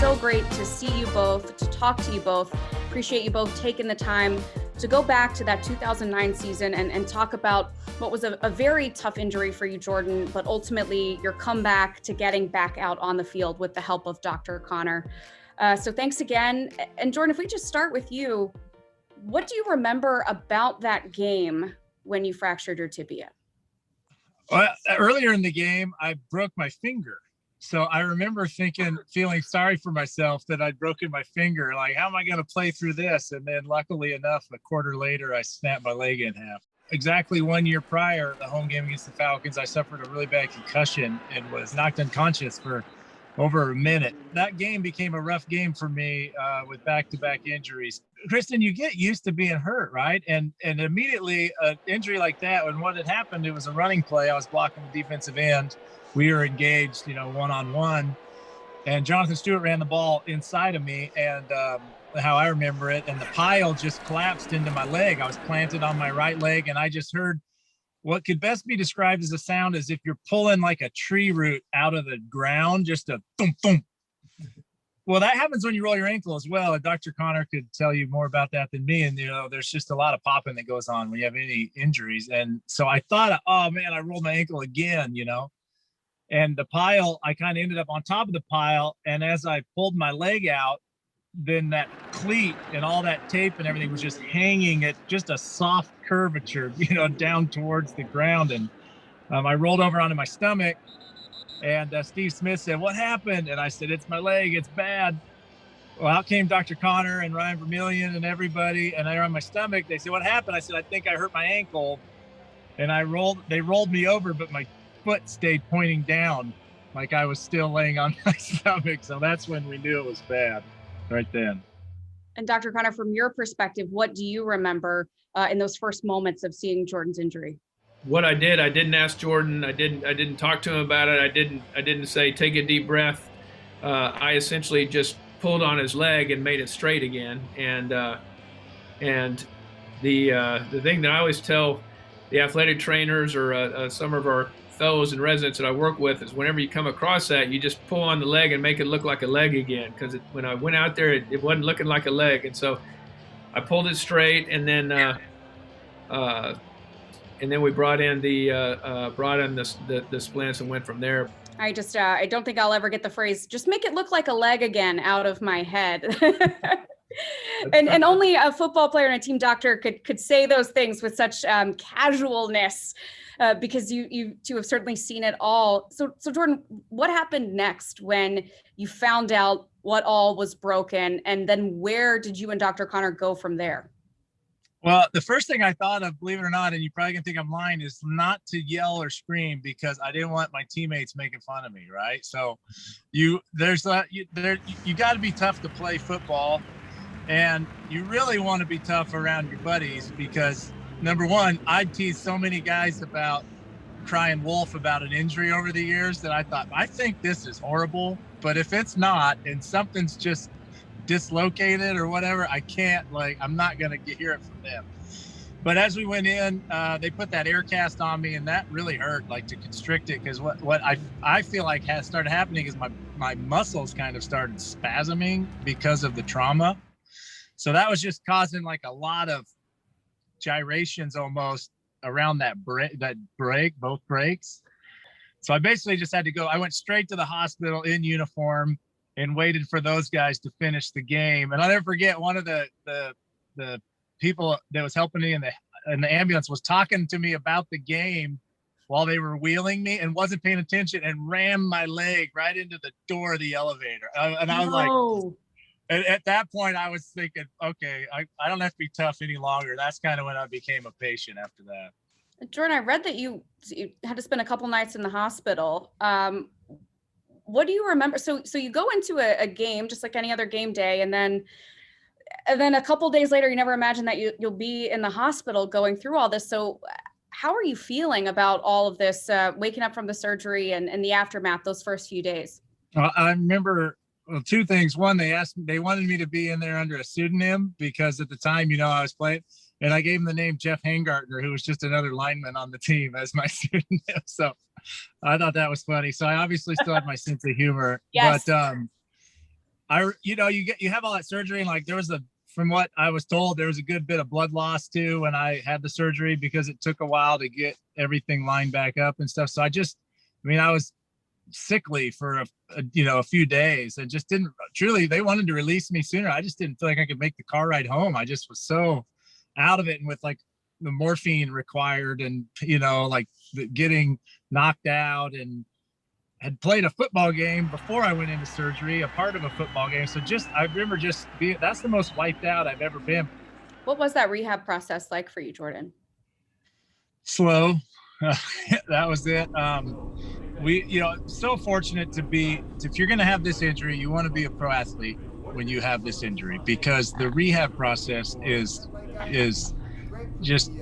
so great to see you both, to talk to you both. Appreciate you both taking the time to go back to that 2009 season and talk about what was a very tough injury for you, Jordan, but ultimately your comeback to getting back out on the field with the help of Dr. Connor. So thanks again. And Jordan, if we just start with you, what do you remember about that game when you fractured your tibia? Well, earlier in the game, I broke my finger. So I remember feeling sorry for myself that I'd broken my finger. Like, how am I going to play through this? And then luckily enough, a quarter later, I snapped my leg in half. Exactly 1 year prior, the home game against the Falcons, I suffered a really bad concussion and was knocked unconscious for over a minute. That game became a rough game for me with back-to-back injuries. Kristen, you get used to being hurt, right? And immediately an injury like that, when what had happened, it was a running play. I was blocking the defensive end. We were engaged, one-on-one. And Jonathan Stewart ran the ball inside of me, and how I remember it, and the pile just collapsed into my leg. I was planted on my right leg, and I just heard what could best be described as a sound as if you're pulling like a tree root out of the ground, just a thump, thump. Well, that happens when you roll your ankle as well. And Dr. Connor could tell you more about that than me. And, there's just a lot of popping that goes on when you have any injuries. And so I thought, oh, man, I rolled my ankle again, And the pile, I kind of ended up on top of the pile. And as I pulled my leg out, then that cleat and all that tape and everything was just hanging at just a soft curvature, down towards the ground. And I rolled over onto my stomach, and Steve Smith said, "What happened?" And I said, "It's my leg. It's bad." Well, out came Dr. Connor and Ryan Vermillion and everybody, and they're on my stomach. They said, "What happened?" I said, "I think I hurt my ankle." And they rolled me over, but my foot stayed pointing down like I was still laying on my stomach. So that's when we knew it was bad. Right then. And Dr. Connor, from your perspective, what do you remember in those first moments of seeing Jordan's injury? What I didn't ask Jordan. I didn't talk to him about it. I didn't say, take a deep breath. I essentially just pulled on his leg and made it straight again. And the thing that I always tell the athletic trainers or some of our fellows and residents that I work with is whenever you come across that, you just pull on the leg and make it look like a leg again. Because when I went out there, it wasn't looking like a leg, and so I pulled it straight, and then we brought in the splints and went from there. I don't think I'll ever get the phrase "just make it look like a leg again" out of my head. and only a football player and a team doctor could say those things with such casualness. Because you two have certainly seen it all. So Jordan, what happened next when you found out what all was broken? And then where did you and Dr. Connor go from there? Well, the first thing I thought of, believe it or not, and you probably can think I'm lying, is not to yell or scream because I didn't want my teammates making fun of me, right? So you got to be tough to play football, and you really want to be tough around your buddies because number one, I'd teased so many guys about crying wolf about an injury over the years that I think this is horrible, but if it's not and something's just dislocated or whatever, I'm not going to hear it from them. But as we went in, they put that air cast on me, and that really hurt, like to constrict it, because what I feel like has started happening is my muscles kind of started spasming because of the trauma. So that was just causing like a lot of gyrations almost around both breaks. So I basically just had to go. I went straight to the hospital in uniform and waited for those guys to finish the game. And I'll never forget, one of the people that was helping me in the ambulance was talking to me about the game while they were wheeling me and wasn't paying attention and rammed my leg right into the door of the elevator. And I was like, and at that point, I was thinking, okay, I don't have to be tough any longer. That's kind of when I became a patient after that. Jordan, I read that you had to spend a couple nights in the hospital. What do you remember? So you go into a game just like any other game day, and then a couple days later, you never imagine that you'll be in the hospital going through all this. So how are you feeling about all of this, waking up from the surgery and the aftermath those first few days? I remember two things. One, they wanted me to be in there under a pseudonym because at the time, I was playing, and I gave them the name Jeff Hangartner, who was just another lineman on the team, as my pseudonym. So I thought that was funny. So I obviously still had my sense of humor. Yes. But you have all that surgery, and like from what I was told, there was a good bit of blood loss too when I had the surgery because it took a while to get everything lined back up and stuff. So I was sickly for a few days and just didn't truly, they wanted to release me sooner. I just didn't feel like I could make the car ride home. I just was so out of it. And with like the morphine required and, like getting knocked out, and had played a football game before I went into surgery, a part of a football game. So I remember that's the most wiped out I've ever been. What was that rehab process like for you, Jordan? Slow. That was it. So fortunate if you're going to have this injury, you want to be a pro athlete when you have this injury, because the rehab process is just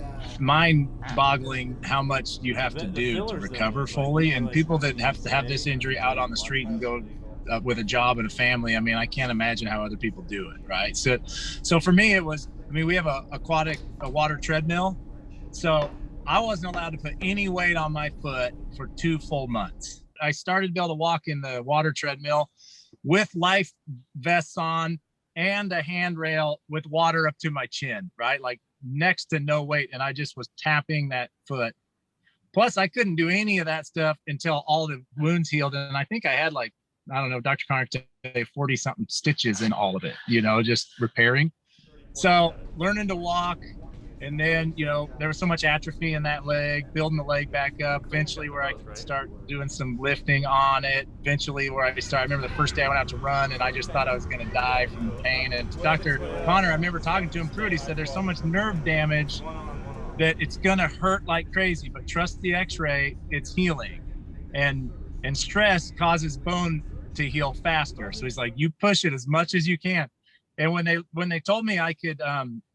mind-boggling how much you have to do to recover fully. And people that have to have this injury out on the street and go with a job and a family, I mean, I can't imagine how other people do it, right? So for me, we have a water treadmill. So I wasn't allowed to put any weight on my foot for 2 full months. I started to be able to walk in the water treadmill with life vests on and a handrail with water up to my chin, right? Like next to no weight. And I just was tapping that foot. Plus, I couldn't do any of that stuff until all the wounds healed. And I think I had Dr. Connor say 40 something stitches in all of it, just repairing. So learning to walk. And then, there was so much atrophy in that leg, building the leg back up, eventually where I could start doing some lifting on it, eventually where I remember the first day I went out to run and I just thought I was going to die from the pain. And Dr. Connor, I remember talking to him through it. He said, there's so much nerve damage that it's going to hurt like crazy, but trust the x-ray, it's healing. And stress causes bone to heal faster. So he's like, you push it as much as you can. And when they told me I could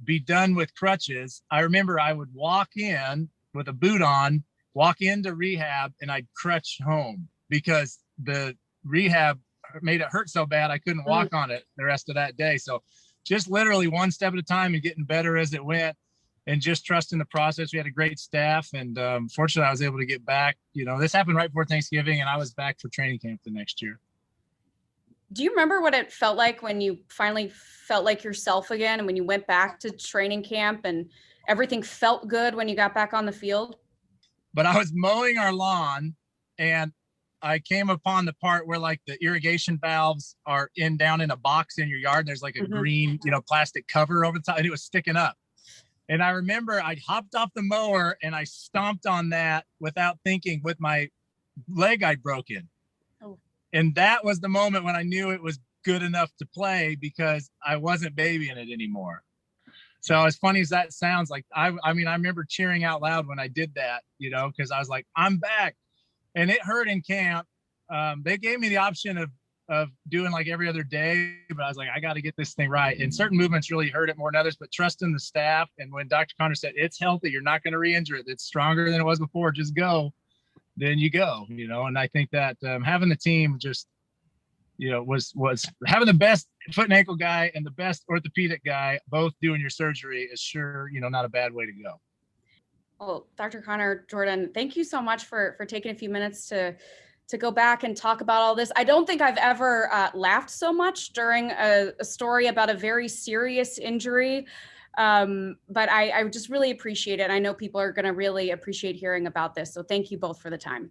be done with crutches, I remember I would walk in with a boot on, walk into rehab, and I'd crutch home because the rehab made it hurt so bad I couldn't walk on it the rest of that day. So just literally one step at a time and getting better as it went, and just trusting the process. We had a great staff, and fortunately I was able to get back. This happened right before Thanksgiving, and I was back for training camp the next year. Do you remember what it felt like when you finally felt like yourself again, and when you went back to training camp and everything felt good when you got back on the field? But I was mowing our lawn and I came upon the part where like the irrigation valves are down in a box in your yard. There's like a green, plastic cover over the top, and it was sticking up. And I remember I hopped off the mower and I stomped on that without thinking with my leg I'd broken. And that was the moment when I knew it was good enough to play, because I wasn't babying it anymore. So as funny as that sounds, like I remember cheering out loud when I did that, because I was like, I'm back. And it hurt in camp. They gave me the option of doing like every other day, but I was like, I got to get this thing right. And certain movements really hurt it more than others, but trusting the staff. And when Dr. Connor said, it's healthy, you're not going to re-injure it, it's stronger than it was before, just go. Then you go, and I think that having the team just, was having the best foot and ankle guy and the best orthopedic guy both doing your surgery is sure, not a bad way to go. Well, Dr. Connor, Jordan, thank you so much for taking a few minutes to go back and talk about all this. I don't think I've ever laughed so much during a story about a very serious injury. But I just really appreciate it. I know people are going to really appreciate hearing about this. So thank you both for the time.